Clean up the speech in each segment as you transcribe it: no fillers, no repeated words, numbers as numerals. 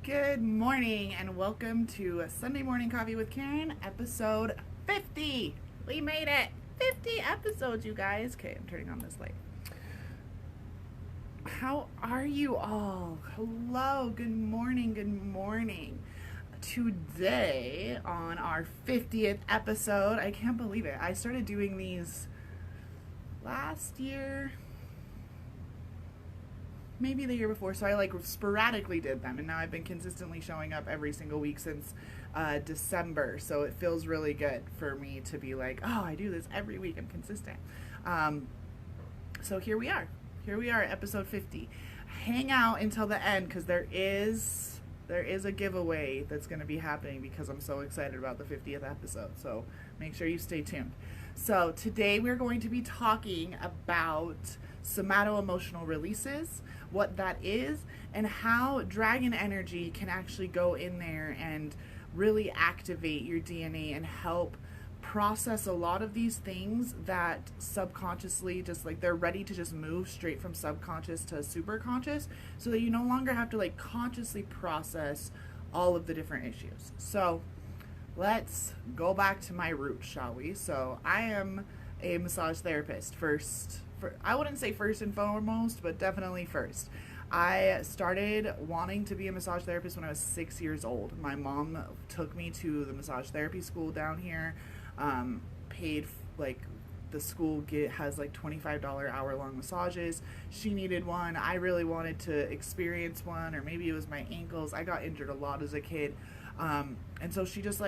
Good morning and welcome to Sunday Morning Coffee with Caryn, episode 50. We made it. 50 episodes, you guys. Okay, I'm turning on this light. How are you all? Hello, good morning, good morning. Today, on our 50th episode, I can't believe it. I started doing these last year, maybe the year before, so I sporadically did them, and now I've been consistently showing up every single week since December, so it feels really good for me to be like, oh, I do this every week, I'm consistent. So here we are, episode 50. Hang out until the end, because there is a giveaway that's going to be happening because I'm so excited about the 50th episode, so make sure you stay tuned. So today we're going to be talking about somato-emotional releases, what that is, and how dragon energy can actually go in there and really activate your DNA and help process a lot of these things that subconsciously just like they're ready to just move straight from subconscious to superconscious, so that you no longer have to like consciously process all of the different issues. So let's go back to my roots, shall we? So I am a massage therapist I wouldn't say first and foremost, but definitely first. I started wanting to be a massage therapist when I was 6 years old. My mom took me to the massage therapy school down here, paid like the school has like $25 hour-long massages. She needed one. I really wanted to experience one, or maybe it was my ankles. I got injured a lot as a kid. And so she just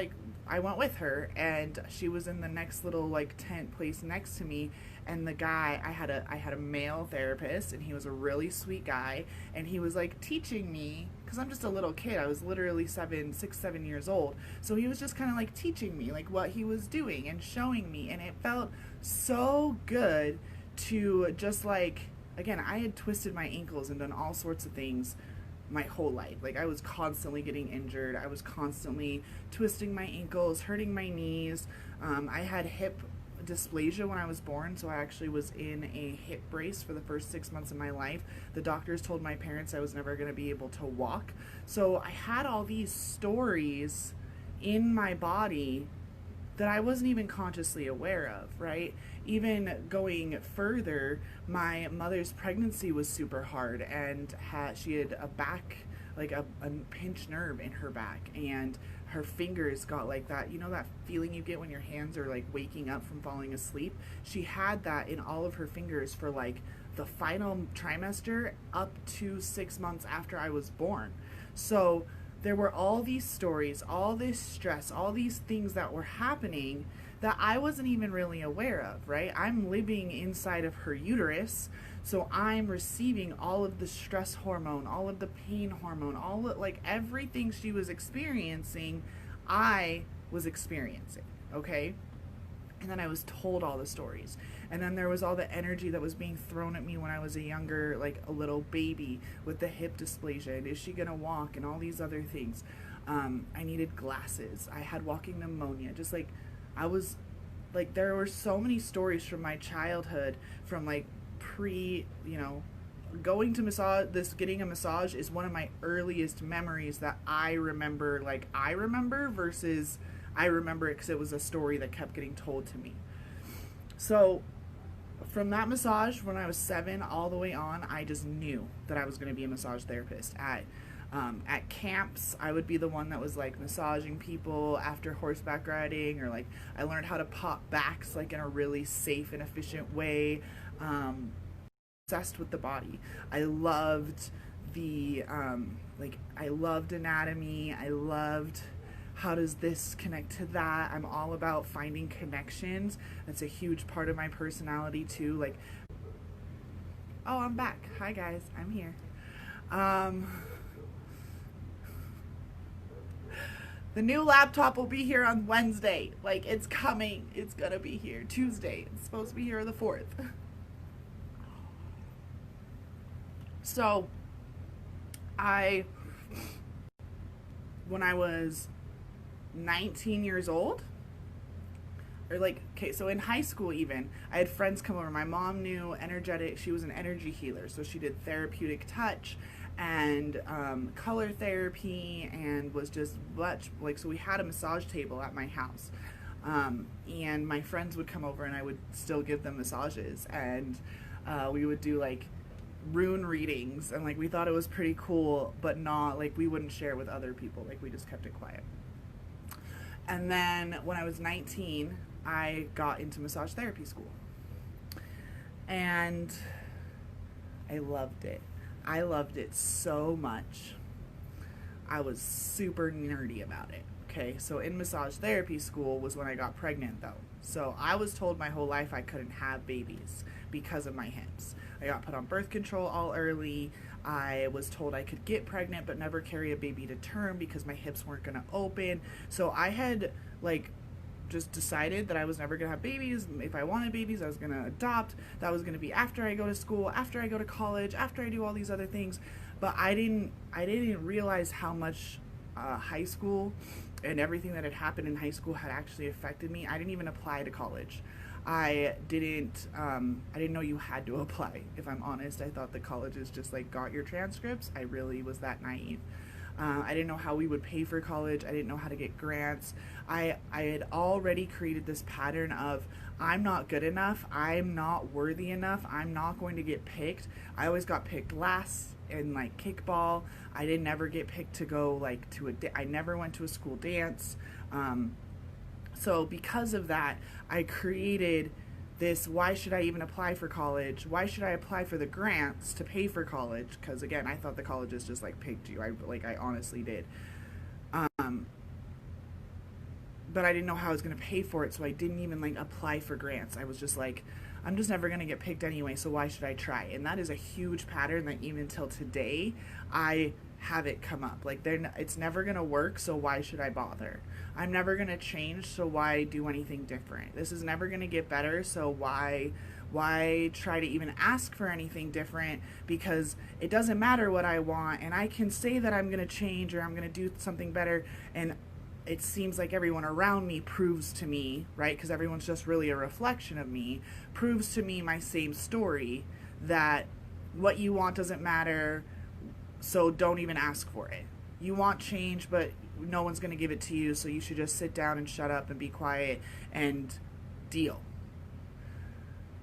I went with her, and she was in the next little like tent place next to me, and the guy, I had a male therapist, and he was a really sweet guy, and he was like teaching me, because I'm just a little kid. I was literally 6, 7 years old. So he was just kind of like teaching me like what he was doing and showing me, and it felt so good to just again, I had twisted my ankles and done all sorts of things my whole life. Like, I was constantly getting injured. I was constantly twisting my ankles, hurting my knees. I had hip dysplasia when I was born, so I actually was in a hip brace for the first 6 months of my life. The doctors told my parents I was never going to be able to walk. So I had all these stories in my body that I wasn't even consciously aware of, right? Even going further, my mother's pregnancy was super hard, and she had a back, like a pinched nerve in her back, and her fingers got like that, you know, that feeling you get when your hands are like waking up from falling asleep? She had that in all of her fingers for like the final trimester up to 6 months after I was born. So there were all these stories, all this stress, all these things that were happening that I wasn't even really aware of, right? I'm living inside of her uterus, so I'm receiving all of the stress hormone, all of the pain hormone, all of, like, everything she was experiencing, I was experiencing, okay? And then I was told all the stories. And then there was all the energy that was being thrown at me when I was a younger, like a little baby with the hip dysplasia. And is she going to walk? And all these other things. I needed glasses. I had walking pneumonia. Just like, I was, like, there were so many stories from my childhood, from like going to getting a massage is one of my earliest memories that I remember, versus I remember it because it was a story that kept getting told to me. So from that massage, when I was 7 all the way on, I just knew that I was going to be a massage therapist. At camps, I would be the one that was like massaging people after horseback riding, or like I learned how to pop backs like in a really safe and efficient way. Obsessed with the body. I loved I loved anatomy. I loved how does this connect to that. I'm all about finding connections. That's a huge part of my personality too. Like, oh, I'm back. Hi guys, I'm here. The new laptop will be here on Wednesday. Like, it's coming. It's gonna be here Tuesday. It's supposed to be here the 4th. So when I was 19 years old, or like, okay, so in high school even, I had friends come over. My mom knew she was an energy healer, so she did therapeutic touch, and color therapy, and was just much like, so we had a massage table at my house, and my friends would come over and I would still give them massages, and we would do like rune readings, and like we thought it was pretty cool, but not like, we wouldn't share with other people, like we just kept it quiet. And then when I was 19, I got into massage therapy school, and I loved it. I loved it so much. I was super nerdy about it. Okay, so in massage therapy school was when I got pregnant, though. So I was told my whole life I couldn't have babies because of my hips. I got put on birth control all early. I was told I could get pregnant but never carry a baby to term because my hips weren't going to open. So I had like just decided that I was never going to have babies. If I wanted babies, I was going to adopt. That was going to be after I go to school, after I go to college, after I do all these other things. But I didn't realize how much high school and everything that had happened in high school had actually affected me. I didn't even apply to college. I didn't know you had to apply. If I'm honest, I thought the colleges just like got your transcripts. I really was that naive. I didn't know how we would pay for college. I didn't know how to get grants. I had already created this pattern of, I'm not good enough. I'm not worthy enough. I'm not going to get picked. I always got picked last in like kickball. I didn't ever get picked to go like to I never went to a school dance. So because of that, I created this, why should I even apply for college? Why should I apply for the grants to pay for college? Because again, I thought the colleges just like picked you. I honestly did. But I didn't know how I was going to pay for it, so I didn't even like apply for grants. I was just like, I'm just never going to get picked anyway, so why should I try? And that is a huge pattern that even till today, I have it come up. Like, it's never going to work, so why should I bother? I'm never going to change, so why do anything different? This is never going to get better, so why try to even ask for anything different? Because it doesn't matter what I want, and I can say that I'm going to change or I'm going to do something better, and it seems like everyone around me proves to me, right, because everyone's just really a reflection of me, proves to me my same story, that what you want doesn't matter, so don't even ask for it. You want change, but no one's going to give it to you, so you should just sit down and shut up and be quiet and deal.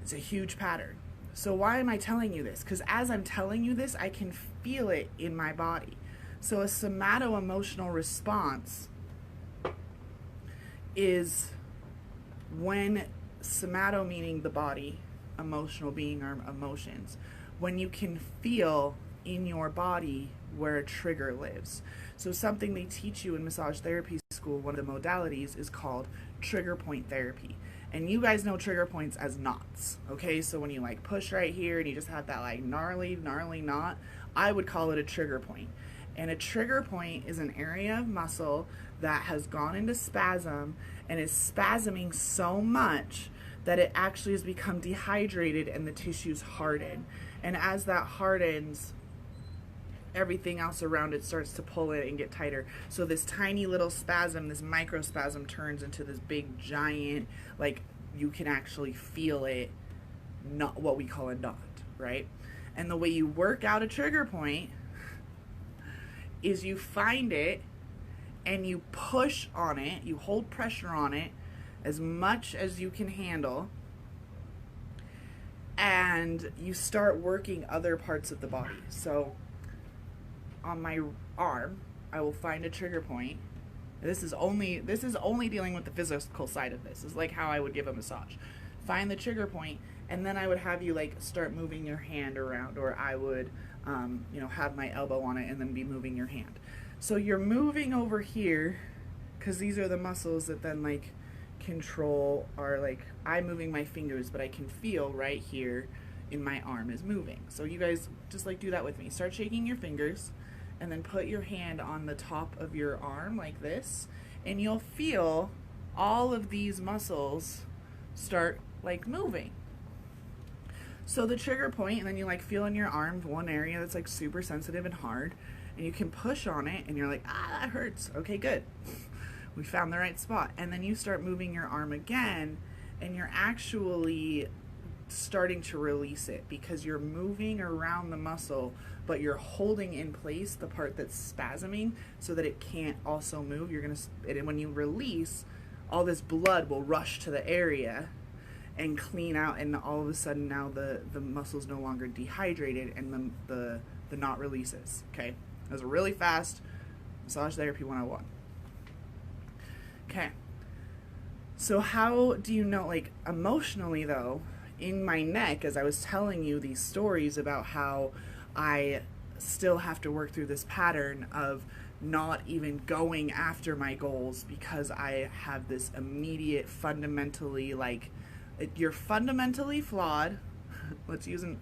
It's a huge pattern. So why am I telling you this? Because as I'm telling you this, I can feel it in my body. So a somato-emotional response is when somato meaning the body, emotional being our emotions, when you can feel in your body where a trigger lives. So something they teach you in massage therapy school, one of the modalities is called trigger point therapy. And you guys know trigger points as knots, okay? So when you like push right here and you just have that like gnarly knot, I would call it a trigger point. And a trigger point is an area of muscle that has gone into spasm and is spasming so much that it actually has become dehydrated and the tissues harden. And as that hardens, everything else around it starts to pull it and get tighter. So this tiny little spasm, this microspasm, turns into this big giant, like you can actually feel it, not what we call a knot, right? And the way you work out a trigger point is you find it and you push on it, you hold pressure on it as much as you can handle, and you start working other parts of the body. So on my arm, I will find a trigger point. This is only dealing with the physical side of this. This is like how I would give a massage. Find the trigger point, and then I would have you like start moving your hand around, or I would have my elbow on it and then be moving your hand. So you're moving over here because these are the muscles that then like control, are like, I'm moving my fingers, but I can feel right here in my arm is moving. So you guys just like do that with me. Start shaking your fingers and then put your hand on the top of your arm like this, and you'll feel all of these muscles start like moving. So the trigger point, and then you like feel in your arm one area that's like super sensitive and hard, and you can push on it and you're like, that hurts. Okay, good. We found the right spot. And then you start moving your arm again, and you're actually starting to release it, because you're moving around the muscle, but you're holding in place the part that's spasming so that it can't also move. You're going to, and when you release, all this blood will rush to the area and clean out, and all of a sudden now the muscle's no longer dehydrated, and the knot releases. Okay, that was a really fast massage therapy 101. Okay, so how do you know, like, emotionally though, in my neck, as I was telling you these stories about how I still have to work through this pattern of not even going after my goals because I have this immediate, fundamentally, like, you're fundamentally flawed. Let's use an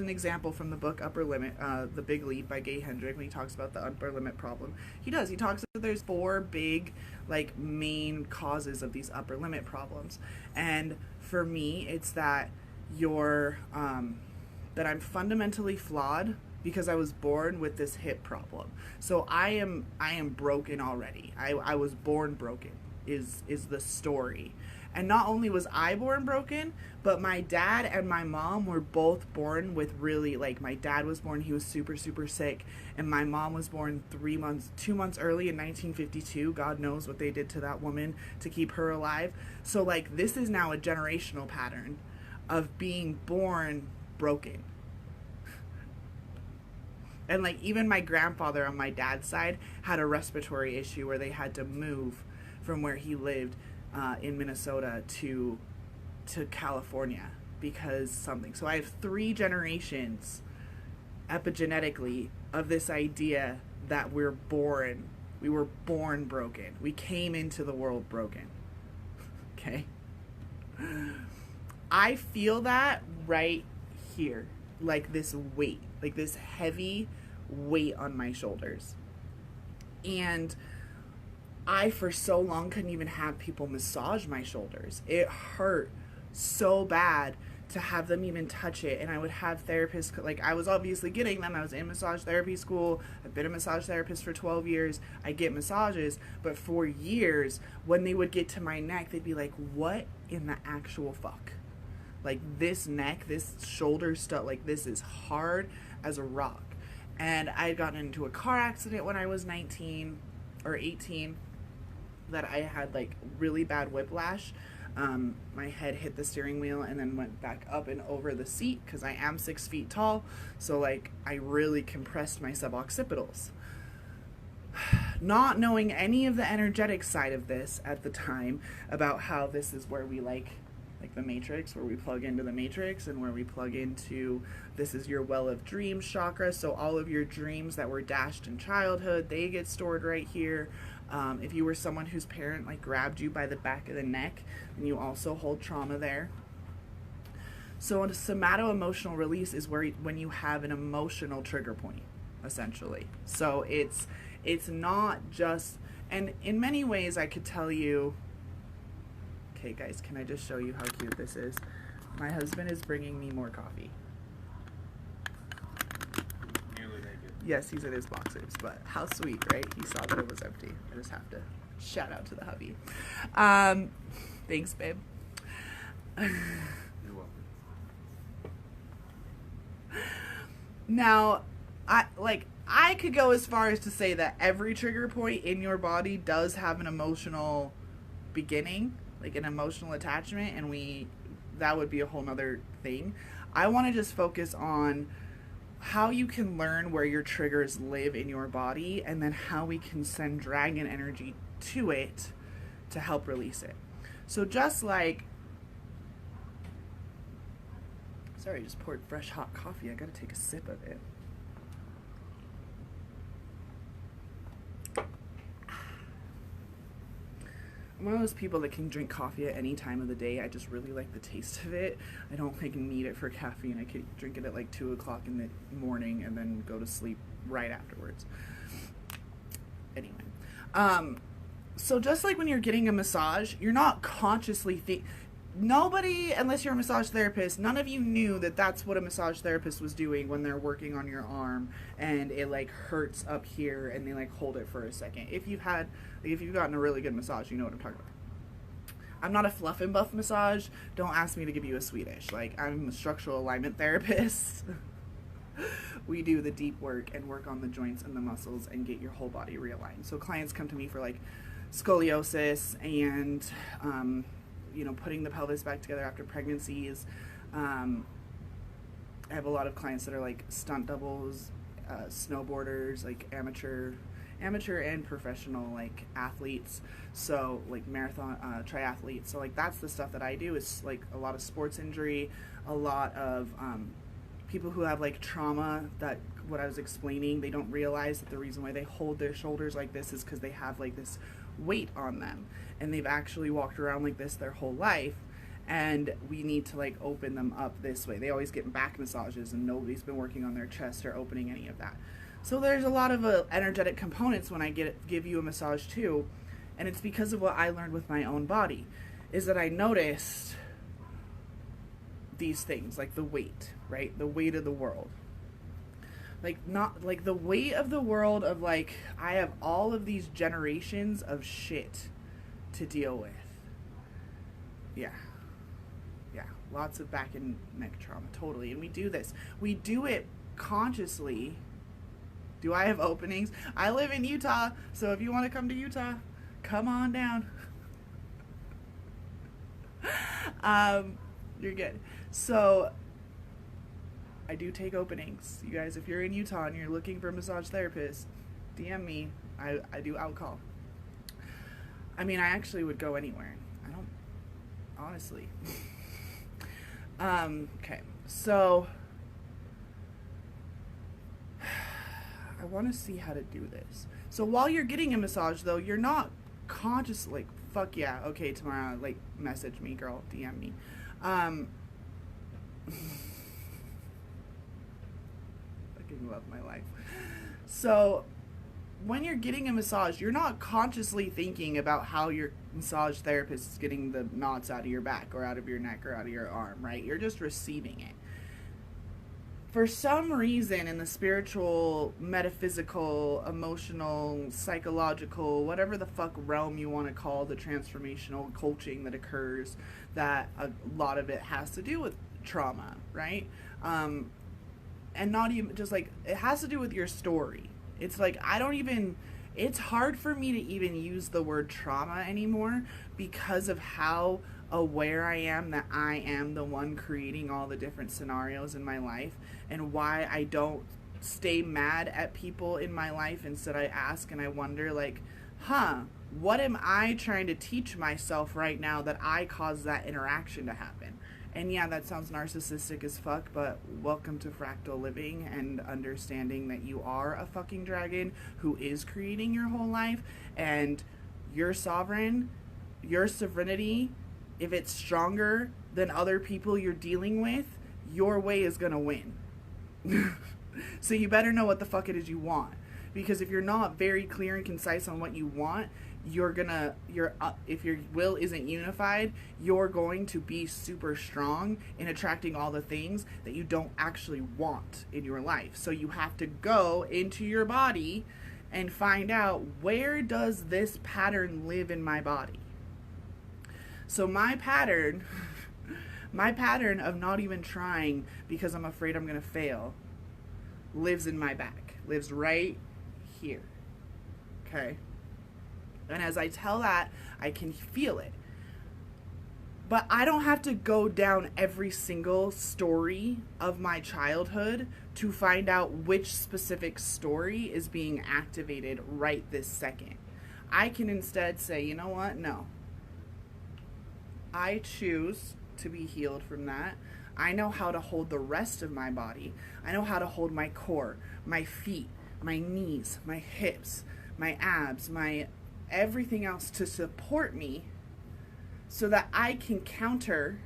example from the book Upper Limit, The Big Leap by Gay Hendrick, when he talks about the upper limit problem. He talks that there's 4 big, like, main causes of these upper limit problems. And for me, it's that that I'm fundamentally flawed because I was born with this hip problem. So I am broken already. I was born broken is the story. And not only was I born broken, but my dad and my mom were both born with really, like, my dad was born, he was super, super sick, and my mom was born 2 months early in 1952. God knows what they did to that woman to keep her alive. So, like, this is now a generational pattern of being born broken. And, like, even my grandfather on my dad's side had a respiratory issue where they had to move from where he lived in Minnesota to California because something. So I have 3 generations epigenetically of this idea that we were born broken. We came into the world broken. Okay? I feel that right here, like this weight, like this heavy weight on my shoulders. And I, for so long, couldn't even have people massage my shoulders. It hurt so bad to have them even touch it. And I would have therapists, like, I was obviously getting them. I was in massage therapy school. I've been a massage therapist for 12 years. I get massages. But for years, when they would get to my neck, they'd be like, what in the actual fuck? Like, this neck, this shoulder stuff, like, this is hard as a rock. And I had gotten into a car accident when I was 19 or 18 that I had, like, really bad whiplash. My head hit the steering wheel and then went back up and over the seat because I am 6 feet tall. So, like, I really compressed my suboccipitals. Not knowing any of the energetic side of this at the time, about how this is where we, like the Matrix, where we plug into the Matrix, and where we plug into, this is your well of dreams chakra. So all of your dreams that were dashed in childhood, they get stored right here. If you were someone whose parent, like, grabbed you by the back of the neck, then you also hold trauma there. So a somato-emotional release is when you have an emotional trigger point, essentially. So it's not just, and in many ways I could tell you, okay guys, can I just show you how cute this is? My husband is bringing me more coffee. Yes, he's in his boxers, but how sweet, right? He saw that it was empty. I just have to shout out to the hubby. Thanks, babe. You're welcome. Now, I could go as far as to say that every trigger point in your body does have an emotional beginning, like an emotional attachment, and that would be a whole nother thing. I want to just focus on how you can learn where your triggers live in your body, and then how we can send dragon energy to it to help release it. So just like, sorry, I just poured fresh hot coffee. I gotta take a sip of it. I'm one of those people that can drink coffee at any time of the day. I just really like the taste of it. I don't need it for caffeine. I could drink it at like 2 o'clock in the morning and then go to sleep right afterwards. Anyway, so just like when you're getting a massage, you're not consciously nobody, unless you're a massage therapist, none of you knew that that's what a massage therapist was doing when they're working on your arm and it, like, hurts up here and they, like, hold it for a second. If you've gotten a really good massage, you know what I'm talking about. I'm not a fluff and buff massage. Don't ask me to give you a Swedish. Like, I'm a structural alignment therapist. We do the deep work and work on the joints and the muscles and get your whole body realigned. So clients come to me for like scoliosis and, you know, putting the pelvis back together after pregnancies. I have a lot of clients that are like stunt doubles, snowboarders, like amateur and professional like athletes, so like marathon triathletes. So like that's the stuff that I do, is like a lot of sports injury, a lot of people who have like trauma, that what I was explaining, they don't realize that the reason why they hold their shoulders like this is because they have like this weight on them, and they've actually walked around like this their whole life, and we need to like open them up this way. They always get back massages and nobody's been working on their chest or opening any of that. So there's a lot of energetic components when I give you a massage too, and it's because of what I learned with my own body, is that I noticed these things, like the weight, right? The weight of the world. Like, not like the weight of the world of like, I have all of these generations of shit to deal with. Yeah. Yeah. Lots of back and neck trauma, totally. And we do this. We do it consciously. Do I have openings? I live in Utah, so if you want to come to Utah, come on down. You're good. So I do take openings. You guys, if you're in Utah and you're looking for a massage therapist, DM me. I do outcall. I mean, I actually would go anywhere. I don't, honestly. Okay, so I want to see how to do this. So while you're getting a massage, though, you're not conscious, like, fuck yeah, okay, tomorrow, like, message me, girl, DM me. Fucking love my life. So when you're getting a massage, you're not consciously thinking about how your massage therapist is getting the knots out of your back or out of your neck or out of your arm, right? You're just receiving it. For some reason, in the spiritual, metaphysical, emotional, psychological, whatever the fuck realm you want to call the transformational coaching that occurs, that a lot of it has to do with trauma, right? And not even just like, it has to do with your story. It's like, it's hard for me to even use the word trauma anymore because of how aware I am that I am the one creating all the different scenarios in my life, and why I don't stay mad at people in my life. Instead, I ask and I wonder, like, what am I trying to teach myself right now that I caused that interaction to happen? And yeah, that sounds narcissistic as fuck, but welcome to fractal living and understanding that you are a fucking dragon who is creating your whole life, and you're sovereign. Your sovereignty, if it's stronger than other people you're dealing with, your way is gonna win. So you better know what the fuck it is you want. Because if you're not very clear and concise on what you want, if your will isn't unified, you're going to be super strong in attracting all the things that you don't actually want in your life. So you have to go into your body and find out, where does this pattern live in my body? So my pattern of not even trying because I'm afraid I'm going to fail lives in my back, lives right here. Okay? And as I tell that, I can feel it. But I don't have to go down every single story of my childhood to find out which specific story is being activated right this second. I can instead say, you know what? No. I choose to be healed from that. I know how to hold the rest of my body. I know how to hold my core, my feet, my knees, my hips, my abs, my everything else to support me, so that I can counter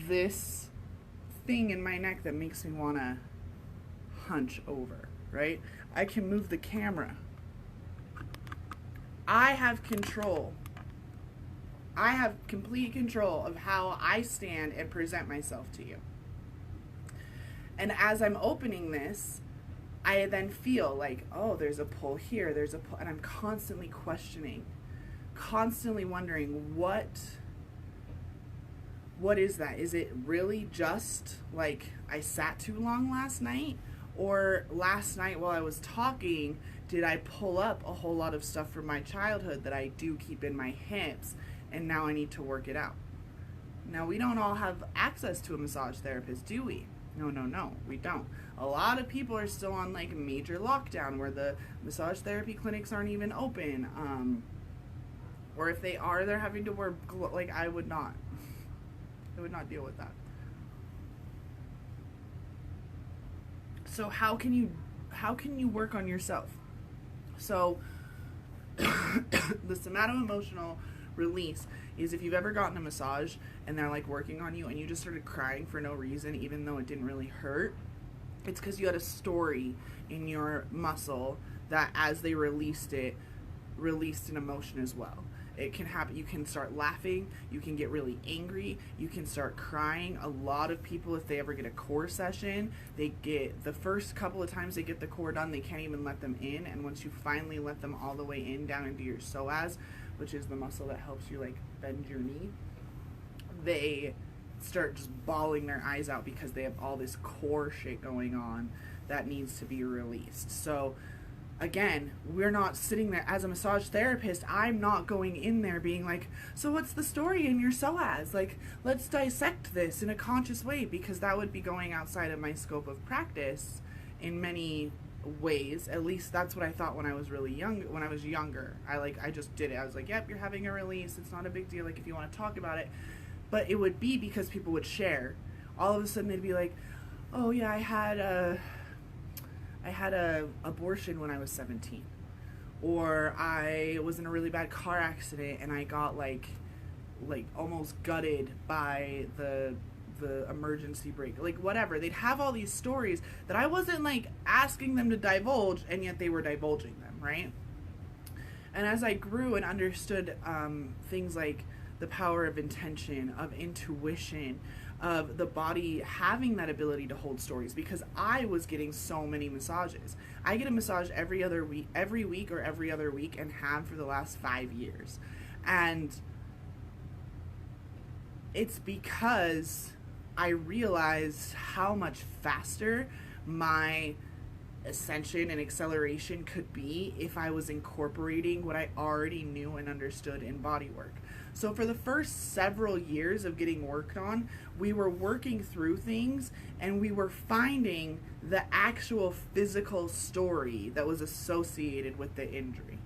this thing in my neck that makes me want to hunch over, right? I can move the camera. I have control. I have complete control of how I stand and present myself to you. And as I'm opening this, I then feel like, oh, there's a pull here, there's a pull, and I'm constantly questioning constantly wondering what is that? Is it really just like I sat too long last night? Or last night while I was talking, did I pull up a whole lot of stuff from my childhood that I do keep in my hips, and now I need to work it out? Now, we don't all have access to a massage therapist, do we? No, we don't. A lot of people are still on like major lockdown where the massage therapy clinics aren't even open. Or if they are, they're having to wear, like, I would not deal with that. So how can you work on yourself? So the somato-emotional release is if you've ever gotten a massage and they're like working on you and you just started crying for no reason, even though it didn't really hurt, it's because you had a story in your muscle that as they released it, released an emotion as well. It can happen. You can start laughing. You can get really angry. You can start crying. A lot of people, if they ever get a core session, they get the first couple of times they get the core done, they can't even let them in. And once you finally let them all the way in down into your psoas, which is the muscle that helps you like bend your knee, they start just bawling their eyes out because they have all this core shit going on that needs to be released. So again, we're not sitting there as a massage therapist. I'm not going in there being like, so what's the story in your psoas? Like, let's dissect this in a conscious way, because that would be going outside of my scope of practice in many ways. At least that's what I thought when I was really young. When I was younger, I just did it. I was like, yep, you're having a release. It's not a big deal. Like, if you want to talk about it. But it would be because people would share. All of a sudden they'd be like, oh yeah, I had a abortion when I was 17, or I was in a really bad car accident and I got like almost gutted by the emergency brake, like whatever. They'd have all these stories that I wasn't like asking them to divulge, and yet they were divulging them, right? And as I grew and understood things like the power of intention, of intuition, of the body having that ability to hold stories, because I was getting so many massages. I get a massage every week or every other week, and have for the last 5 years. And it's because I realized how much faster my ascension and acceleration could be if I was incorporating what I already knew and understood in body work. So for the first several years of getting worked on, we were working through things and we were finding the actual physical story that was associated with the injury.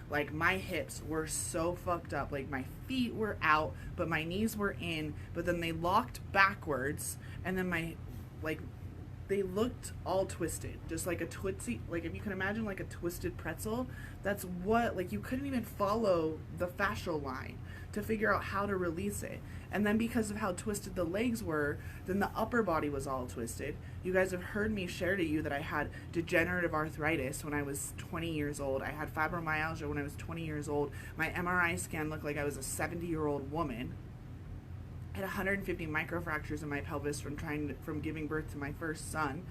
Like, my hips were so fucked up. Like, my feet were out, but my knees were in, but then they locked backwards, and then they looked all twisted, just like a twitsy, like if you can imagine like a twisted pretzel. That's what, like, you couldn't even follow the fascial line to figure out how to release it. And then because of how twisted the legs were, then the upper body was all twisted. You guys have heard me share to you that I had degenerative arthritis when I was 20 years old. I had fibromyalgia when I was 20 years old. My MRI scan looked like I was a 70-year-old woman. I had 150 microfractures in my pelvis from giving birth to my first son,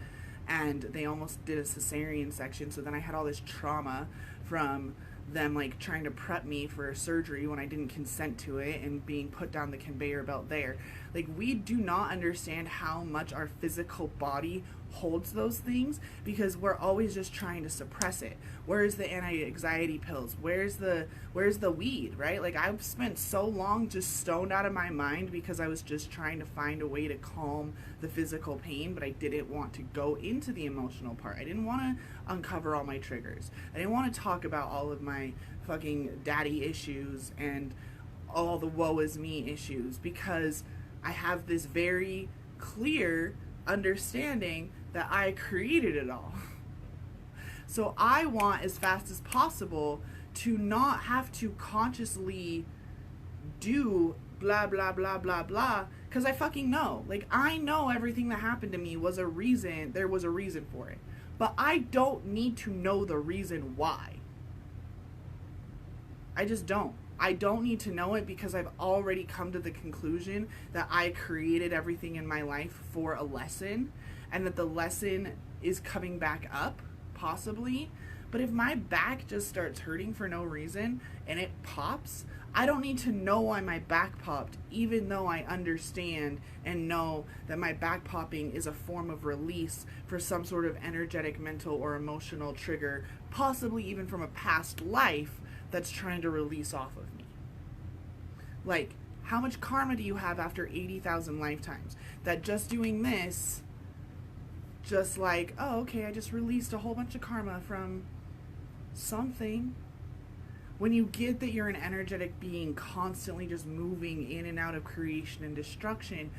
and they almost did a cesarean section. So then I had all this trauma from them like trying to prep me for surgery when I didn't consent to it, and being put down the conveyor belt there. Like, we do not understand how much our physical body holds those things, because we're always just trying to suppress it. Where's the anti-anxiety pills? Where's the weed, right? Like, I've spent so long just stoned out of my mind because I was just trying to find a way to calm the physical pain, but I didn't want to go into the emotional part. I didn't want to uncover all my triggers. I didn't want to talk about all of my fucking daddy issues and all the woe is me issues, because I have this very clear understanding that I created it all. So I want, as fast as possible, to not have to consciously do blah, blah, blah, blah, blah, because I fucking know. Like, I know everything that happened to me was a reason, there was a reason for it. But I don't need to know the reason why. I just don't. I don't need to know it, because I've already come to the conclusion that I created everything in my life for a lesson, and that the lesson is coming back up, possibly, But if my back just starts hurting for no reason and it pops, I don't need to know why my back popped, even though I understand and know that my back popping is a form of release for some sort of energetic, mental, or emotional trigger, possibly even from a past life that's trying to release off of me. Like, how much karma do you have after 80,000 lifetimes? That just doing this, just like, oh, okay, I just released a whole bunch of karma from something. When you get that you're an energetic being constantly just moving in and out of creation and destruction,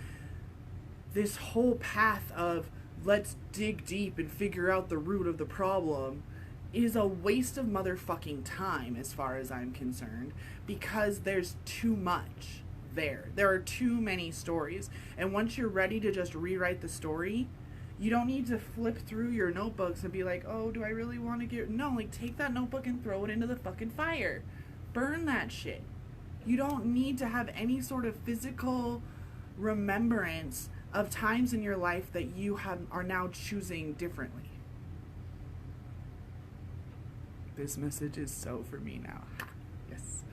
this whole path of let's dig deep and figure out the root of the problem is a waste of motherfucking time as far as I'm concerned, because there's too much there. There are too many stories. And once you're ready to just rewrite the story, you don't need to flip through your notebooks and be like, oh, do I really want to get... No, like, take that notebook and throw it into the fucking fire. Burn that shit. You don't need to have any sort of physical remembrance of times in your life that you are now choosing differently. This message is so for me now. Yes.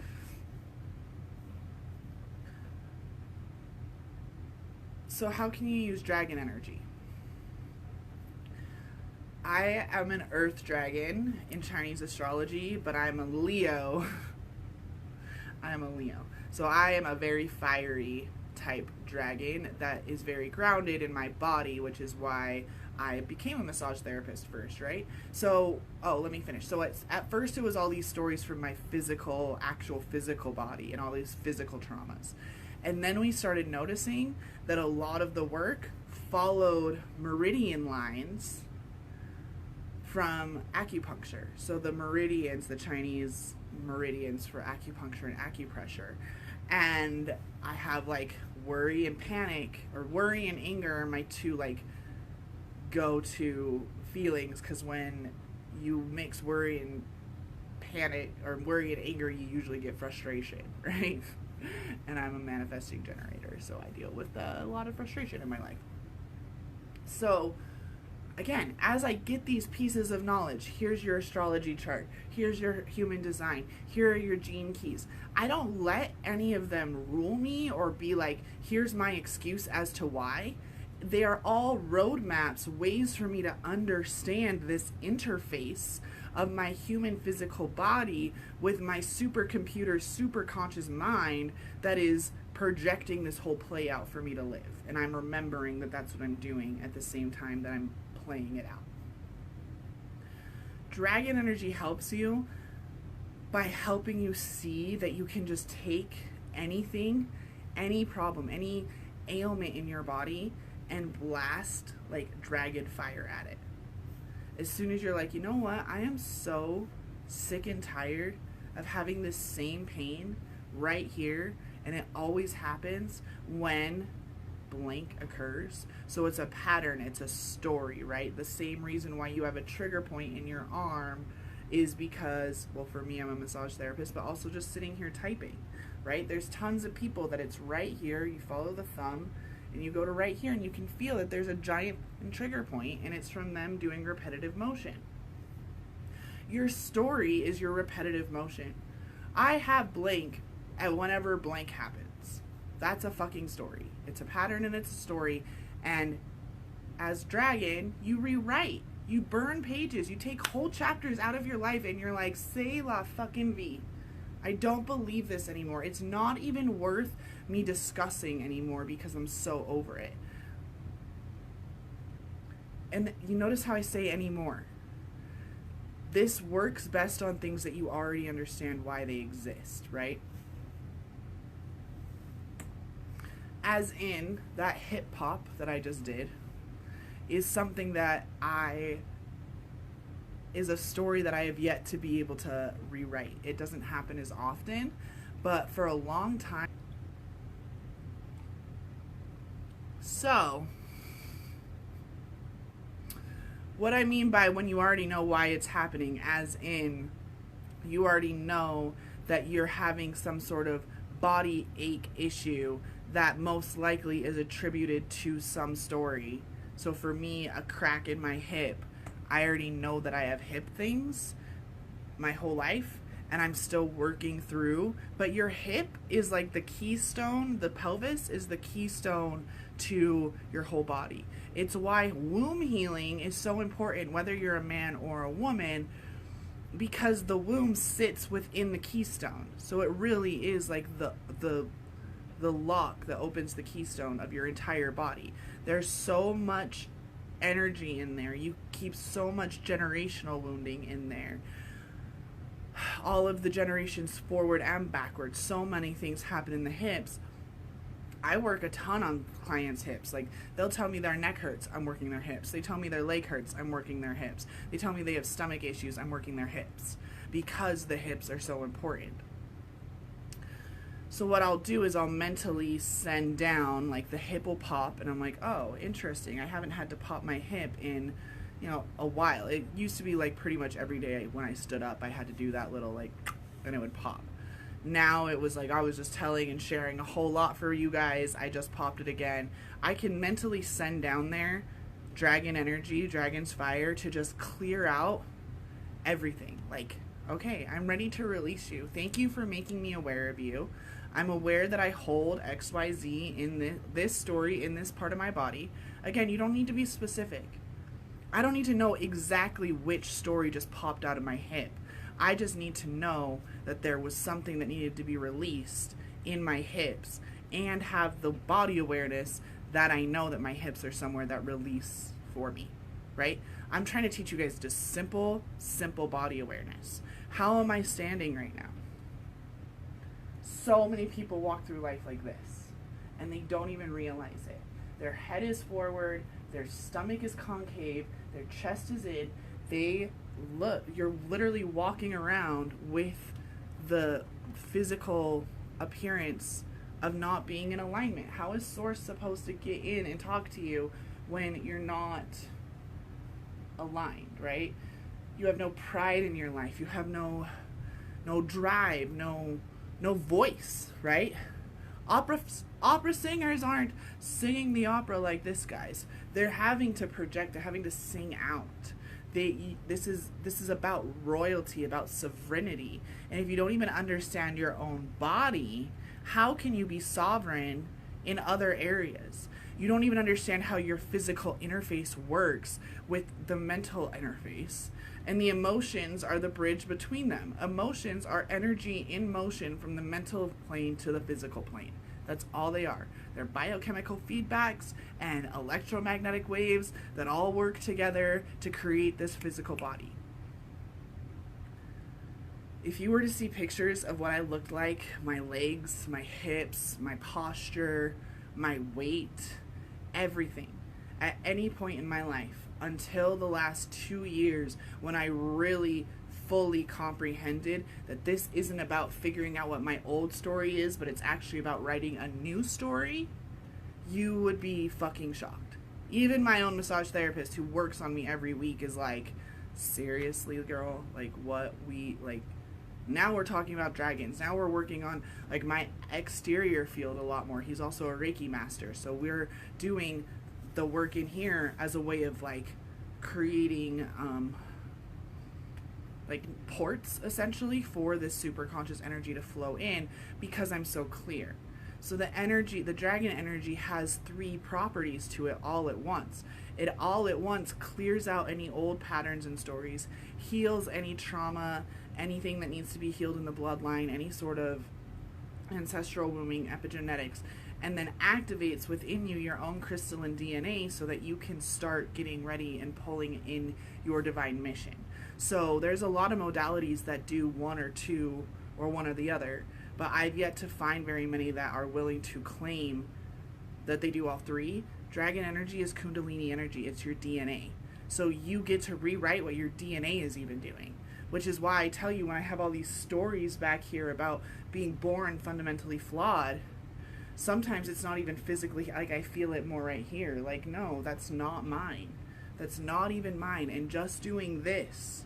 So how can you use dragon energy? I am an earth dragon in Chinese astrology, but I'm a Leo. I am a Leo. So I am a very fiery type dragon that is very grounded in my body, which is why I became a massage therapist first, right? So, let me finish. So at first it was all these stories from my actual physical body and all these physical traumas. And then we started noticing that a lot of the work followed meridian lines from acupuncture. So the meridians, the Chinese meridians for acupuncture and acupressure. And I have like worry and panic, or worry and anger are my two like go-to feelings, because when you mix worry and panic, or worry and anger, you usually get frustration, right? And I'm a manifesting generator, so I deal with a lot of frustration in my life. So again, as I get these pieces of knowledge, here's your astrology chart, here's your human design, here are your gene keys. I don't let any of them rule me or be like, here's my excuse as to why. They are all roadmaps, ways for me to understand this interface of my human physical body with my supercomputer, superconscious mind that is projecting this whole play out for me to live. And I'm remembering that that's what I'm doing at the same time that I'm playing it out. Dragon energy helps you by helping you see that you can just take anything, any problem, any ailment in your body and blast like dragon fire at it. As soon as you're like, you know what, I am so sick and tired of having this same pain right here, and it always happens when blank occurs. So it's a pattern, it's a story, right? The same reason why you have a trigger point in your arm is because, well, for me, I'm a massage therapist, but also just sitting here typing, right? There's tons of people that it's right here, you follow the thumb, and you go to right here, and you can feel that there's a giant trigger point, and it's from them doing repetitive motion. Your story is your repetitive motion. I have blank at whenever blank happens. That's a fucking story. It's a pattern and it's a story. And as dragon, you rewrite. You burn pages. You take whole chapters out of your life and you're like, c'est la fucking vie. I don't believe this anymore. It's not even worth me discussing anymore because I'm so over it. And you notice how I say anymore. This works best on things that you already understand why they exist, right? As in, that hip hop that I just did is something that is a story that I have yet to be able to rewrite. It doesn't happen as often, but for a long time. So, what I mean by when you already know why it's happening, as in, you already know that you're having some sort of body ache issue that most likely is attributed to some story. So for me, a crack in my hip, I already know that I have hip things my whole life, and I'm still working through. But your hip is like the keystone, the pelvis is the keystone to your whole body. It's why womb healing is so important, whether you're a man or a woman, because the womb sits within the keystone. So it really is like the lock that opens the keystone of your entire body. There's so much energy in there. You keep so much generational wounding in there. All of the generations forward and backwards. So many things happen in the hips. I work a ton on clients' hips. Like, they'll tell me their neck hurts, I'm working their hips. They tell me their leg hurts, I'm working their hips. They tell me they have stomach issues, I'm working their hips, because the hips are so important. So what I'll do is I'll mentally send down, like, the hip will pop, and I'm like, oh, interesting. I haven't had to pop my hip in, a while. It used to be like pretty much every day when I stood up, I had to do that little, like, and it would pop. Now it was like I was just telling and sharing a whole lot for you guys. I just popped it again. I can mentally send down there dragon energy, dragon's fire, to just clear out everything. Like, okay, I'm ready to release you. Thank you for making me aware of you. I'm aware that I hold XYZ in this story, in this part of my body. Again, you don't need to be specific. I don't need to know exactly which story just popped out of my hip. I just need to know that there was something that needed to be released in my hips, and have the body awareness that I know that my hips are somewhere that release for me, right? I'm trying to teach you guys just simple body awareness. How am I standing right now? So many people walk through life like this, and they don't even realize it. Their head is forward, their stomach is concave, their chest is in. You're literally walking around with the physical appearance of not being in alignment. How is Source supposed to get in and talk to you when you're not aligned, right? You have no pride in your life. You have no drive, no voice, right? Opera singers aren't singing the opera like this, guys. They're having to project, they're having to sing out. This is about royalty, about sovereignty. And if you don't even understand your own body, how can you be sovereign in other areas? You don't even understand how your physical interface works with the mental interface. And the emotions are the bridge between them. Emotions are energy in motion from the mental plane to the physical plane. That's all they are. They're biochemical feedbacks and electromagnetic waves that all work together to create this physical body. If you were to see pictures of what I looked like, my legs, my hips, my posture, my weight, everything, at any point in my life, until the last 2 years when I really fully comprehended that this isn't about figuring out what my old story is, but it's actually about writing a new story, you would be fucking shocked. Even my own massage therapist who works on me every week is like, seriously, girl, like, now we're talking about dragons. Now we're working on, like, my exterior field a lot more. He's also a Reiki master, so we're doing the work in here as a way of, like, creating like ports essentially for this super conscious energy to flow in, because I'm so clear. So the energy, the dragon energy, has 3 properties to it all at once. It all at once clears out any old patterns and stories, heals any trauma, anything that needs to be healed in the bloodline, any sort of ancestral wombing, epigenetics, and then activates within you your own crystalline DNA so that you can start getting ready and pulling in your divine mission. So there's a lot of modalities that do one or two or one or the other, but I've yet to find very many that are willing to claim that they do all 3. Dragon energy is Kundalini energy. It's your DNA. So you get to rewrite what your DNA is even doing, which is why I tell you when I have all these stories back here about being born fundamentally flawed, sometimes it's not even physically, like, I feel it more right here. Like, no, that's not mine. That's not even mine. And just doing this,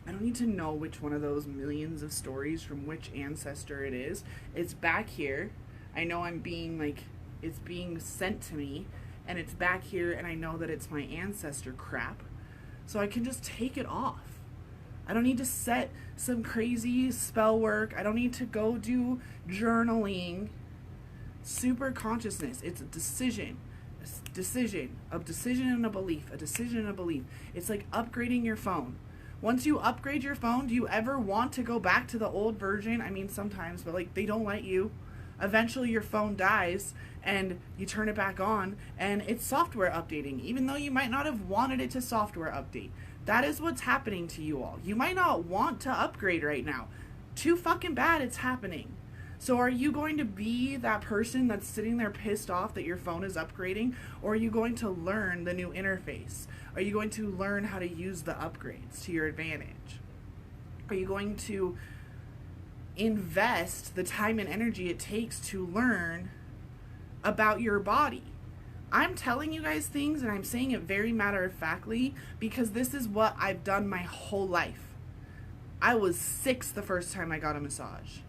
I don't need to know which one of those millions of stories from which ancestor it is. It's back here. I know I'm being, like, it's being sent to me, and it's back here, and I know that it's my ancestor crap. So I can just take it off. I don't need to set some crazy spell work. I don't need to go do journaling. Super consciousness. It's a decision. A decision and a belief. A decision and a belief. It's like upgrading your phone. Once you upgrade your phone, do you ever want to go back to the old version? I mean, sometimes, but like they don't let you. Eventually your phone dies and you turn it back on and it's software updating, even though you might not have wanted it to software update. That is what's happening to you all. You might not want to upgrade right now. Too fucking bad it's happening. So are you going to be that person that's sitting there pissed off that your phone is upgrading, or are you going to learn the new interface? Are you going to learn how to use the upgrades to your advantage? Are you going to invest the time and energy it takes to learn about your body? I'm telling you guys things and I'm saying it very matter-of-factly because this is what I've done my whole life. I was 6 the first time I got a massage.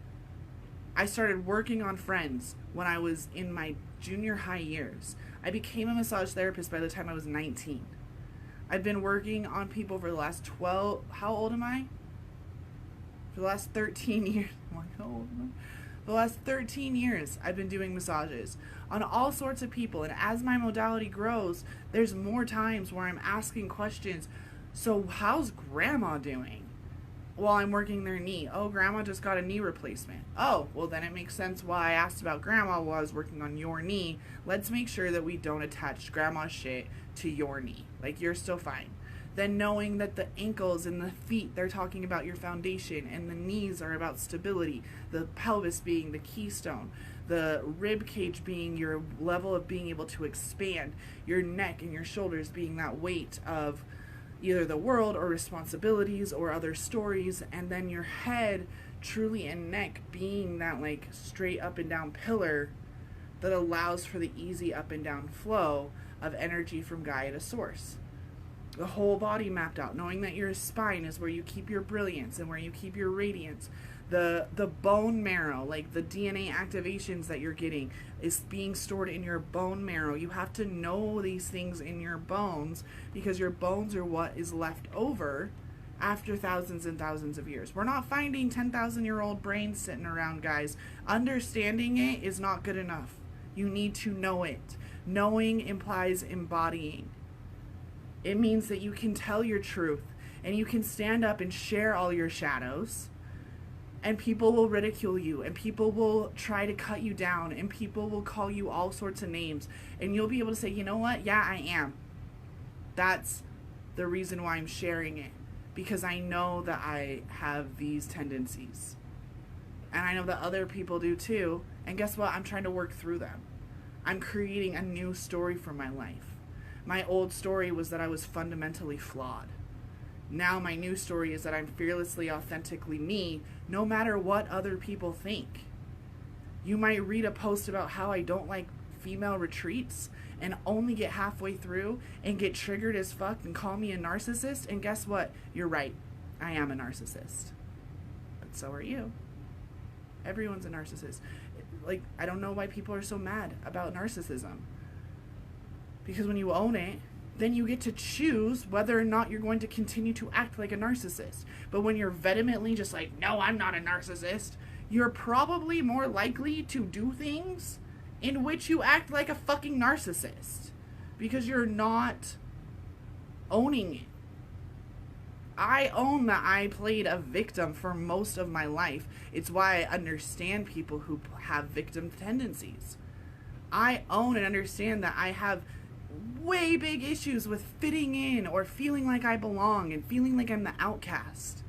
I started working on friends when I was in my junior high years. I became a massage therapist by the time I was 19. I've been working on people for the last 12, how old am I? For the last 13 years. How old am I? The last 13 years I've been doing massages on all sorts of people, and as my modality grows, there's more times where I'm asking questions. So how's grandma doing? While I'm working their knee. Oh, grandma just got a knee replacement. Oh, well then it makes sense why I asked about grandma while I was working on your knee. Let's make sure that we don't attach grandma's shit to your knee. Like, you're still fine. Then knowing that the ankles and the feet, they're talking about your foundation, and the knees are about stability, the pelvis being the keystone, the rib cage being your level of being able to expand, your neck and your shoulders being that weight of either the world or responsibilities or other stories, and then your head truly and neck being that like straight up and down pillar that allows for the easy up and down flow of energy from Gaia to source. The whole body mapped out, knowing that your spine is where you keep your brilliance and where you keep your radiance. The bone marrow, like the DNA activations that you're getting, is being stored in your bone marrow. You have to know these things in your bones because your bones are what is left over after thousands and thousands of years. We're not finding 10,000-year-old brains sitting around, guys. Understanding it is not good enough. You need to know it. Knowing implies embodying. It means that you can tell your truth and you can stand up and share all your shadows, and people will ridicule you and people will try to cut you down and people will call you all sorts of names, and you'll be able to say, you know what? Yeah, I am. That's the reason why I'm sharing it, because I know that I have these tendencies and I know that other people do too, and guess what? I'm trying to work through them. I'm creating a new story for my life. My old story was that I was fundamentally flawed. Now my new story is that I'm fearlessly, authentically me, no matter what other people think. You might read a post about how I don't like female retreats and only get halfway through and get triggered as fuck and call me a narcissist, and guess what? You're right. I am a narcissist. But so are you. Everyone's a narcissist. Like, I don't know why people are so mad about narcissism. Because when you own it, then you get to choose whether or not you're going to continue to act like a narcissist. But when you're vehemently just like, no, I'm not a narcissist, you're probably more likely to do things in which you act like a fucking narcissist. Because you're not owning it. I own that I played a victim for most of my life. It's why I understand people who have victim tendencies. I own and understand that I have way big issues with fitting in or feeling like I belong and feeling like I'm the outcast.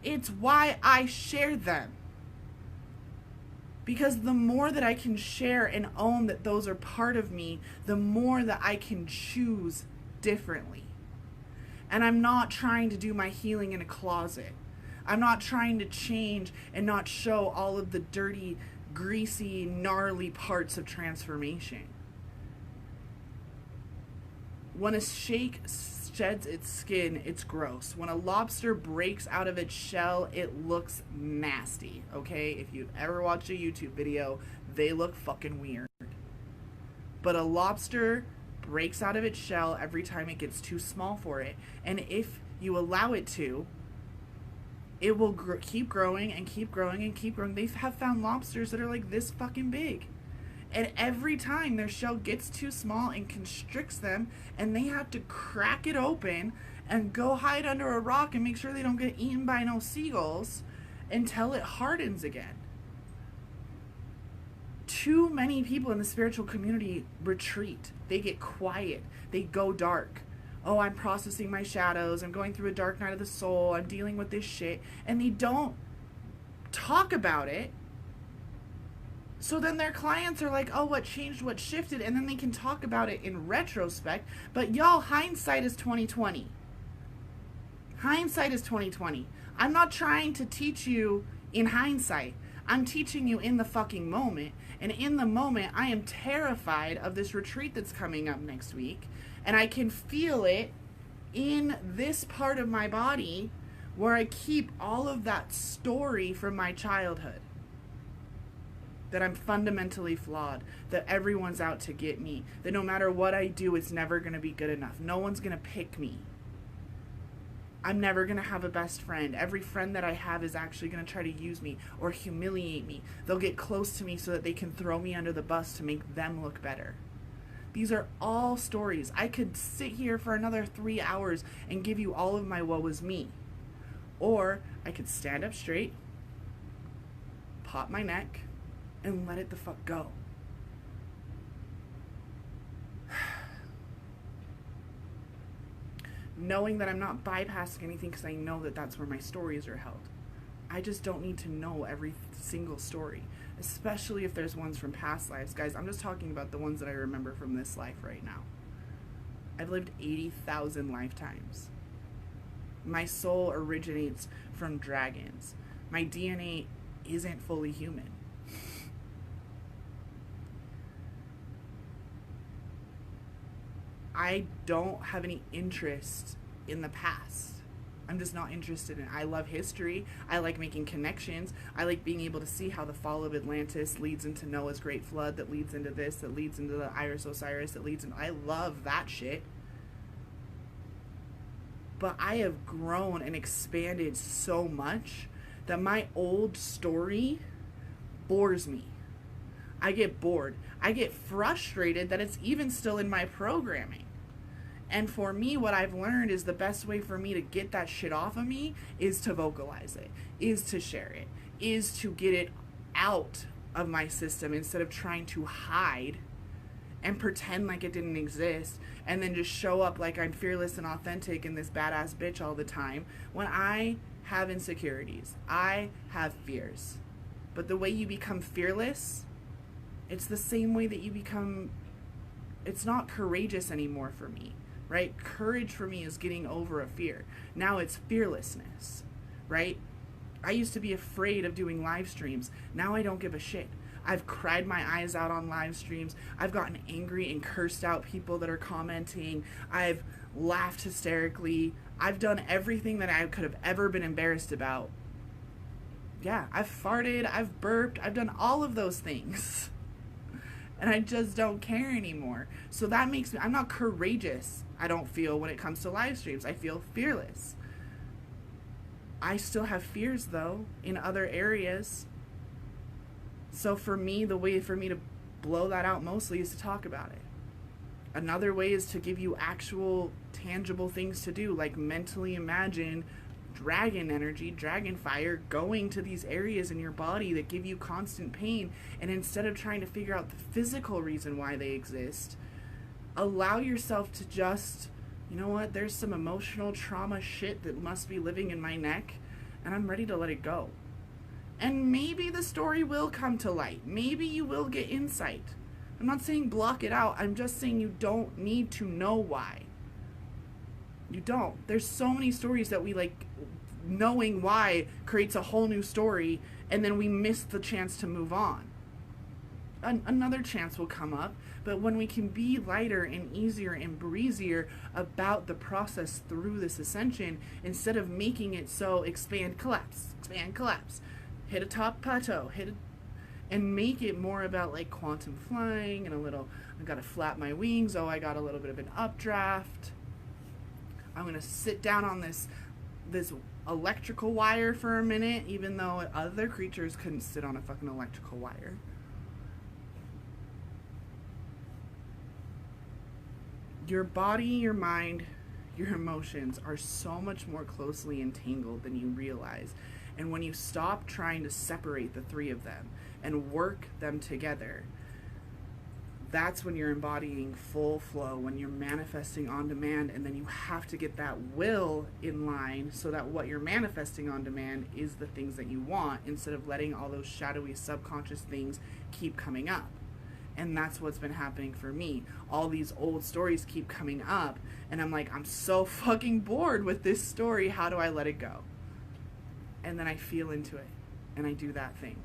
It's why I share them. Because the more that I can share and own that those are part of me, the more that I can choose differently. And I'm not trying to do my healing in a closet. I'm not trying to change and not show all of the dirty, greasy, gnarly parts of transformation. When a snake sheds its skin, it's gross. When a lobster breaks out of its shell, it looks nasty, okay? If you've ever watched a YouTube video, they look fucking weird. But a lobster breaks out of its shell every time it gets too small for it. And if you allow it to, it will keep growing and keep growing and keep growing. They have found lobsters that are like this fucking big. And every time their shell gets too small and constricts them, and they have to crack it open and go hide under a rock and make sure they don't get eaten by no seagulls until it hardens again. Too many people in the spiritual community retreat. They get quiet. They go dark. Oh, I'm processing my shadows. I'm going through a dark night of the soul. I'm dealing with this shit. And they don't talk about it. So then their clients are like, oh, what changed, what shifted? And then they can talk about it in retrospect. But y'all, hindsight is 2020. Hindsight is 2020. I'm not trying to teach you in hindsight. I'm teaching you in the fucking moment. And in the moment, I am terrified of this retreat that's coming up next week. And I can feel it in this part of my body where I keep all of that story from my childhood. That I'm fundamentally flawed. That everyone's out to get me. That no matter what I do, it's never going to be good enough. No one's going to pick me. I'm never going to have a best friend. Every friend that I have is actually going to try to use me or humiliate me. They'll get close to me so that they can throw me under the bus to make them look better. These are all stories. I could sit here for another 3 hours and give you all of my woe is me. Or I could stand up straight, pop my neck, and let it the fuck go. Knowing that I'm not bypassing anything because I know that that's where my stories are held. I just don't need to know every single story, especially if there's ones from past lives. Guys, I'm just talking about the ones that I remember from this life right now. I've lived 80,000 lifetimes. My soul originates from dragons. My DNA isn't fully human. I don't have any interest in the past. I'm just not interested in it. I love history. I like making connections. I like being able to see how the fall of Atlantis leads into Noah's great flood, that leads into this, that leads into the Iris Osiris, that leads into... I love that shit. But I have grown and expanded so much that my old story bores me. I get bored. I get frustrated that it's even still in my programming. And for me, what I've learned is the best way for me to get that shit off of me is to vocalize it, is to share it, is to get it out of my system instead of trying to hide and pretend like it didn't exist and then just show up like I'm fearless and authentic and this badass bitch all the time when I have insecurities. I have fears. But the way you become fearless, it's the same way that you become, it's not courageous anymore for me, right? Courage for me is getting over a fear. Now it's fearlessness, right? I used to be afraid of doing live streams. Now I don't give a shit. I've cried my eyes out on live streams. I've gotten angry and cursed out people that are commenting. I've laughed hysterically. I've done everything that I could have ever been embarrassed about. Yeah, I've farted, I've burped, I've done all of those things. And I just don't care anymore. So that makes me, I'm not courageous, I don't feel, when it comes to live streams. I feel fearless. I still have fears, though, in other areas. So for me, the way for me to blow that out mostly is to talk about it. Another way is to give you actual, tangible things to do, like mentally imagine dragon energy, dragon fire, going to these areas in your body that give you constant pain, and instead of trying to figure out the physical reason why they exist, allow yourself to just, you know what, there's some emotional trauma shit that must be living in my neck, and I'm ready to let it go. And maybe the story will come to light. Maybe you will get insight. I'm not saying block it out. I'm just saying you don't need to know why. You don't. There's so many stories that we like, knowing why creates a whole new story, and then we miss the chance to move on. Another chance will come up, but when we can be lighter and easier and breezier about the process through this ascension, instead of making it so expand, collapse, hit a top plateau, and make it more about like quantum flying and a little, I gotta flap my wings, oh, I got a little bit of an updraft. I'm gonna sit down on this electrical wire for a minute, even though other creatures couldn't sit on a fucking electrical wire. Your body, your mind, your emotions are so much more closely entangled than you realize. And when you stop trying to separate the three of them and work them together, that's when you're embodying full flow, when you're manifesting on demand. And then you have to get that will in line so that what you're manifesting on demand is the things that you want, instead of letting all those shadowy subconscious things keep coming up. And that's what's been happening for me. All these old stories keep coming up, and I'm like, I'm so fucking bored with this story. How do I let it go? And then I feel into it, and I do that thing.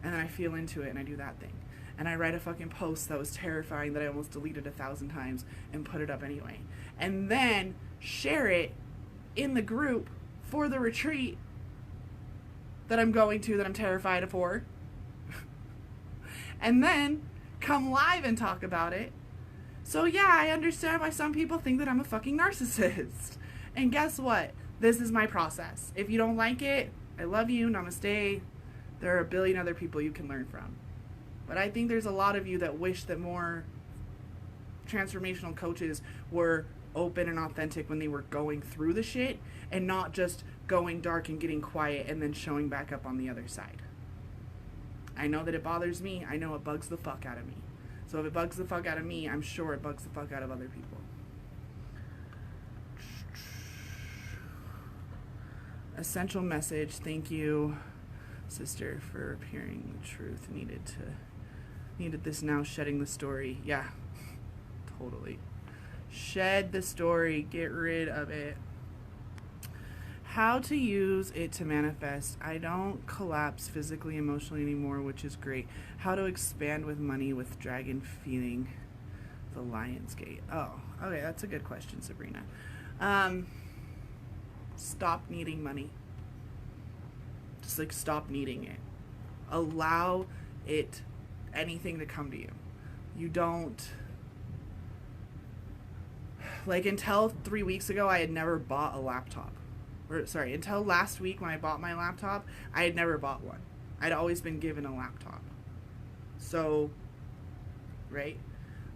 And then I feel into it, and I do that thing. And I write a fucking post that was terrifying that I almost deleted 1,000 times and put it up anyway. And then share it in the group for the retreat that I'm going to, that I'm terrified for. And then come live and talk about it. So yeah, I understand why some people think that I'm a fucking narcissist. And guess what? This is my process. If you don't like it, I love you, namaste. There are a billion other people you can learn from. But I think there's a lot of you that wish that more transformational coaches were open and authentic when they were going through the shit, and not just going dark and getting quiet and then showing back up on the other side. I know that it bothers me. I know it bugs the fuck out of me. So if it bugs the fuck out of me, I'm sure it bugs the fuck out of other people. Essential message. Thank you, sister, for appearing the truth. Needed this now, shedding the story. Yeah, totally. Shed the story. Get rid of it. How to use it to manifest. I don't collapse physically, emotionally anymore, which is great. How to expand with money with dragon feeling the lion's gate. Oh, okay, that's a good question, Sabrina. Stop needing money. Just like stop needing it. Allow it, anything to come to you. You don't, like, until 3 weeks ago, I had never bought a laptop. Until last week when I bought my laptop, I had never bought one. I'd always been given a laptop. So, right?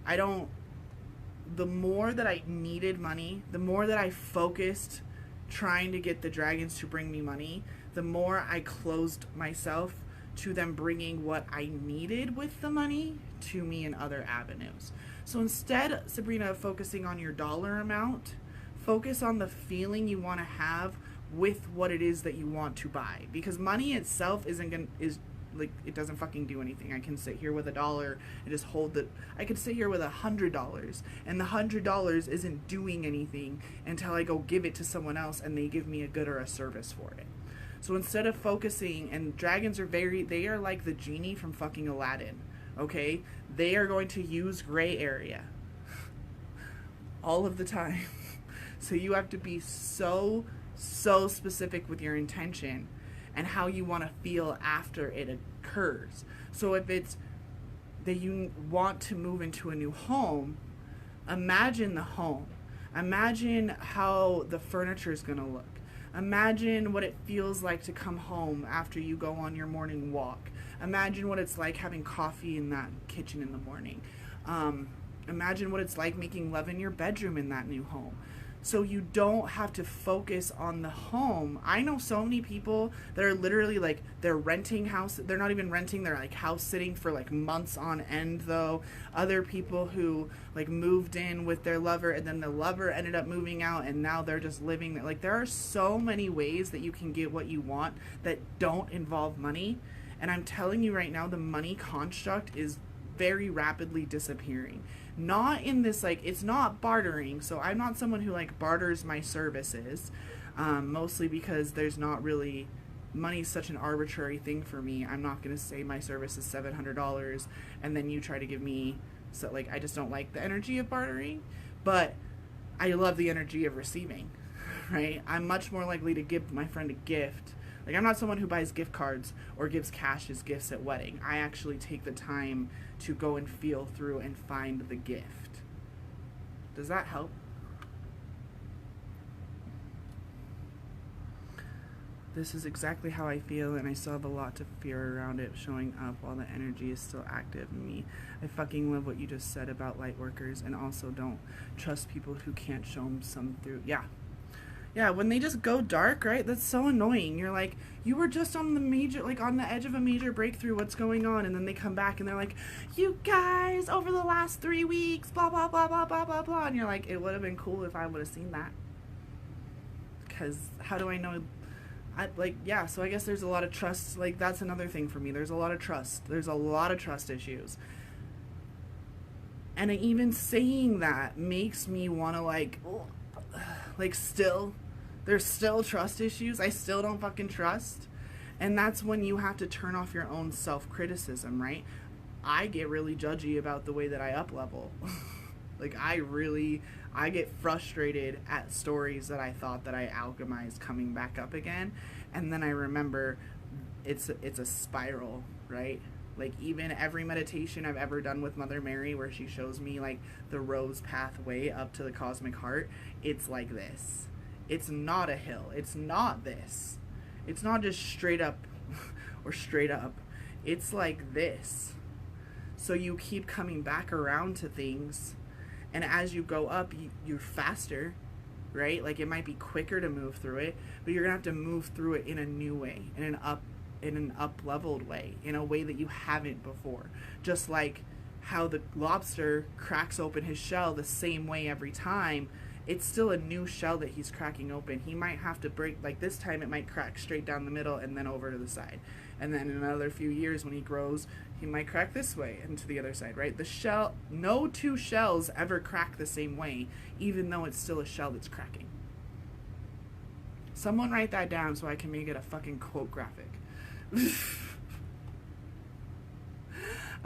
The more that I needed money, the more that I focused trying to get the dragons to bring me money, the more I closed myself to them bringing what I needed with the money to me in other avenues. So instead, Sabrina, of focusing on your dollar amount, focus on the feeling you want to have with what it is that you want to buy. Because money itself it doesn't fucking do anything. I can sit here with $1 and just hold it. I could sit here with $100, and the $100 isn't doing anything until I go give it to someone else and they give me a good or a service for it. So instead of focusing, and dragons they are like the genie from fucking Aladdin, okay? They are going to use gray area all of the time. So you have to be so specific with your intention and how you want to feel after it occurs. So if it's that you want to move into a new home, imagine the home. Imagine how the furniture is going to look. Imagine what it feels like to come home after you go on your morning walk. Imagine what it's like having coffee in that kitchen in the morning. Imagine what it's like making love in your bedroom in that new home. So you don't have to focus on the home. I know so many people that are literally like, they're renting house. They're not even renting. They're like house sitting for like months on end though. Other people who like moved in with their lover and then the lover ended up moving out and now they're just living. Like there are so many ways that you can get what you want that don't involve money. And I'm telling you right now, the money construct is very rapidly disappearing. Not in this, like, it's not bartering. So I'm not someone who like barters my services, mostly because there's not really, money's such an arbitrary thing for me. I'm not going to say my service is $700 and then you try to give me, so like, I just don't like the energy of bartering, but I love the energy of receiving, right? I'm much more likely to give my friend a gift. Like, I'm not someone who buys gift cards or gives cash as gifts at wedding. I actually take the time to go and feel through and find the gift. Does that help? This is exactly how I feel, and I still have a lot to fear around it showing up while the energy is still active in me. I fucking love what you just said about light workers, and also don't trust people who can't show them some through. Yeah. Yeah, when they just go dark, right? That's so annoying. You're like, you were just on the major, like on the edge of a major breakthrough. What's going on? And then they come back and they're like, you guys, over the last 3 weeks, blah, blah, blah, blah, blah, blah, blah. And you're like, it would have been cool if I would have seen that. Because how do I know? Yeah, so I guess there's a lot of trust. Like, that's another thing for me. There's a lot of trust. There's a lot of trust issues. And even saying that makes me want to, like, still, there's still trust issues. I still don't fucking trust. And that's when you have to turn off your own self-criticism, right? I get really judgy about the way that I up-level. Like, I get frustrated at stories that I thought that I alchemized coming back up again. And then I remember it's a spiral, right? Like, even every meditation I've ever done with Mother Mary where she shows me, like, the rose pathway up to the cosmic heart, it's like this. It's not a hill. It's not this. It's not just straight up or straight up. It's like this. So you keep coming back around to things, and as you go up, you're faster, right? Like, it might be quicker to move through it, but you're gonna have to move through it in a new way, in an up-leveled way, in a way that you haven't before. Just like how the lobster cracks open his shell the same way every time, it's still a new shell that he's cracking open. He might have to break, like this time it might crack straight down the middle and then over to the side. And then in another few years when he grows, he might crack this way and to the other side, right? The shell, no two shells ever crack the same way, even though it's still a shell that's cracking. Someone write that down so I can make it a fucking quote graphic.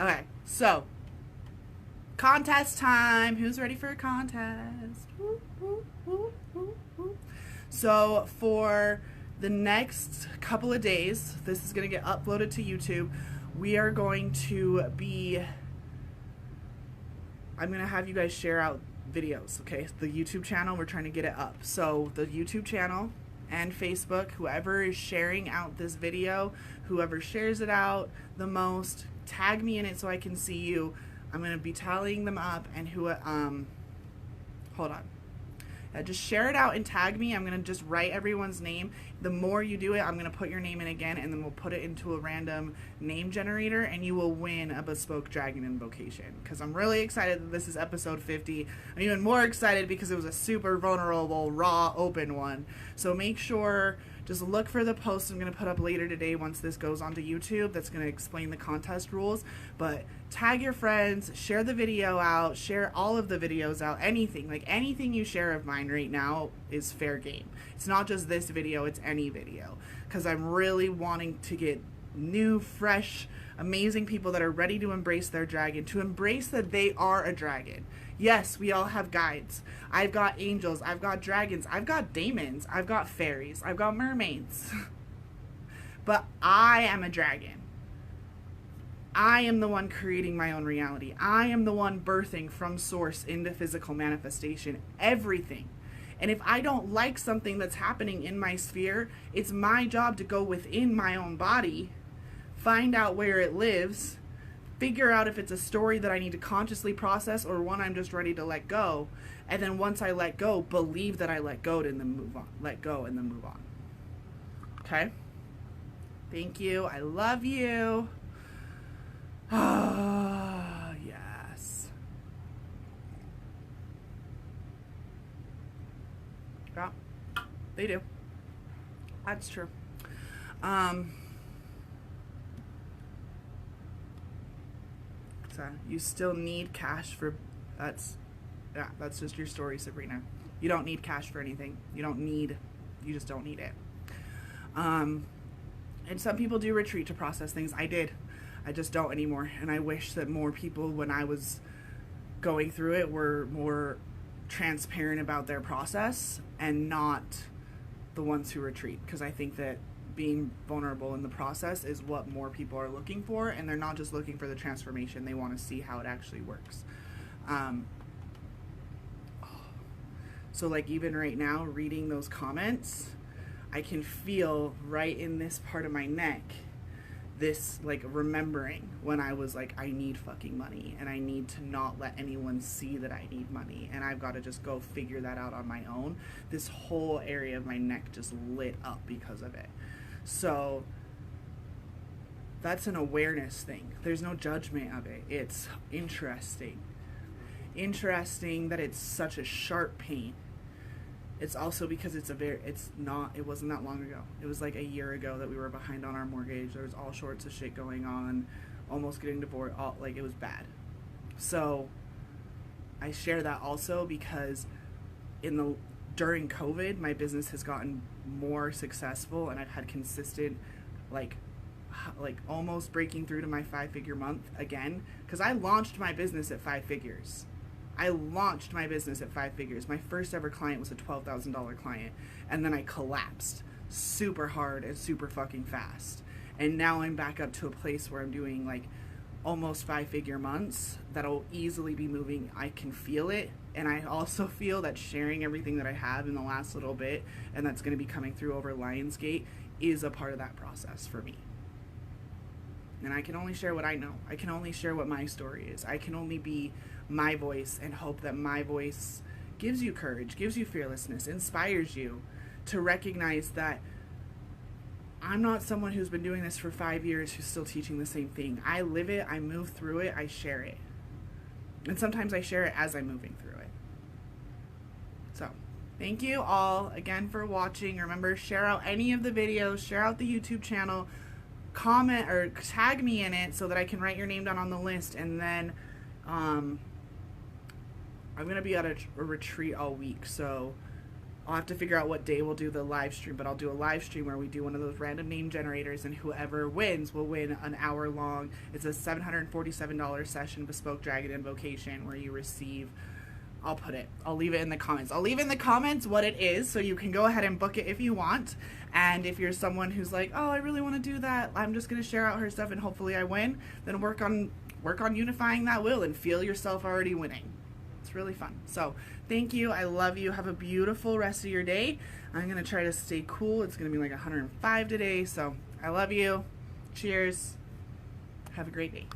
Okay, so contest time. Who's ready for a contest? Woo, woo, woo, woo, woo. So for the next couple of days, this is going to get uploaded to YouTube. We are going to be, I'm going to have you guys share out videos, okay? The YouTube channel, we're trying to get it up. So the YouTube channel and Facebook, whoever is sharing out this video, whoever shares it out the most, tag me in it so I can see you. I'm going to be tallying them up, and hold on. Just share it out and tag me. I'm going to just write everyone's name. The more you do it, I'm going to put your name in again, and then we'll put it into a random name generator, and you will win a bespoke dragon invocation. Because I'm really excited that this is episode 50. I'm even more excited because it was a super vulnerable, raw, open one. So make sure, just look for the post I'm going to put up later today once this goes onto YouTube. That's going to explain the contest rules. But tag your friends, share the video out, share all of the videos out, anything. Like, anything you share of mine right now is fair game. It's not just this video, it's any video. Because I'm really wanting to get new, fresh, amazing people that are ready to embrace their dragon, to embrace that they are a dragon. Yes, we all have guides. I've got angels, I've got dragons, I've got daemons, I've got fairies, I've got mermaids. But I am a dragon. I am the one creating my own reality. I am the one birthing from source into physical manifestation, everything. And if I don't like something that's happening in my sphere, it's my job to go within my own body, find out where it lives, figure out if it's a story that I need to consciously process or one I'm just ready to let go. And then once I let go, believe that I let go and then move on. Let go and then move on. Okay? Thank you. I love you. Ah, yes. Yeah, they do. That's true. So you still need cash for, that's just your story, Sabrina. You don't need cash for anything. You just don't need it. And some people do retreat to process things. I did. I just don't anymore. And I wish that more people, when I was going through it, were more transparent about their process and not the ones who retreat. Because I think that being vulnerable in the process is what more people are looking for. And they're not just looking for the transformation. They want to see how it actually works. So like even right now, reading those comments, I can feel right in this part of my neck this like remembering when I was like, I need fucking money and I need to not let anyone see that I need money and I've got to just go figure that out on my own. This whole area of my neck just lit up because of it. So that's an awareness thing. There's no judgment of it. It's interesting. Interesting that it's such a sharp pain. It's also because it wasn't that long ago. It was like a year ago that we were behind on our mortgage. There was all sorts of shit going on, almost getting divorced, like it was bad. So I share that also because during COVID, my business has gotten more successful and I've had consistent, like almost breaking through to my 5-figure month again, because I launched my business at 5 figures. I launched my business at 5 figures. My first ever client was a $12,000 client. And then I collapsed super hard and super fucking fast. And now I'm back up to a place where I'm doing like almost 5-figure months that'll easily be moving. I can feel it. And I also feel that sharing everything that I have in the last little bit and that's going to be coming through over Lionsgate is a part of that process for me. And I can only share what I know. I can only share what my story is. I can only be my voice and hope that my voice gives you courage, gives you fearlessness, inspires you to recognize that I'm not someone who's been doing this for 5 years who's still teaching the same thing. I live it, I move through it, I share it. And sometimes I share it as I'm moving through it. So, thank you all again for watching. Remember, share out any of the videos, share out the YouTube channel, comment or tag me in it so that I can write your name down on the list. And then I'm going to be at a retreat all week, so I'll have to figure out what day we'll do the live stream, but I'll do a live stream where we do one of those random name generators, and whoever wins will win an hour long. It's a $747 session, Bespoke Dragon Invocation, where you receive, I'll leave it in the comments. I'll leave in the comments what it is, so you can go ahead and book it if you want. And if you're someone who's like, oh, I really want to do that, I'm just going to share out her stuff and hopefully I win, then work on unifying that will and feel yourself already winning. It's really fun. So thank you. I love you. Have a beautiful rest of your day. I'm going to try to stay cool. It's going to be like 105 today. So I love you. Cheers. Have a great day.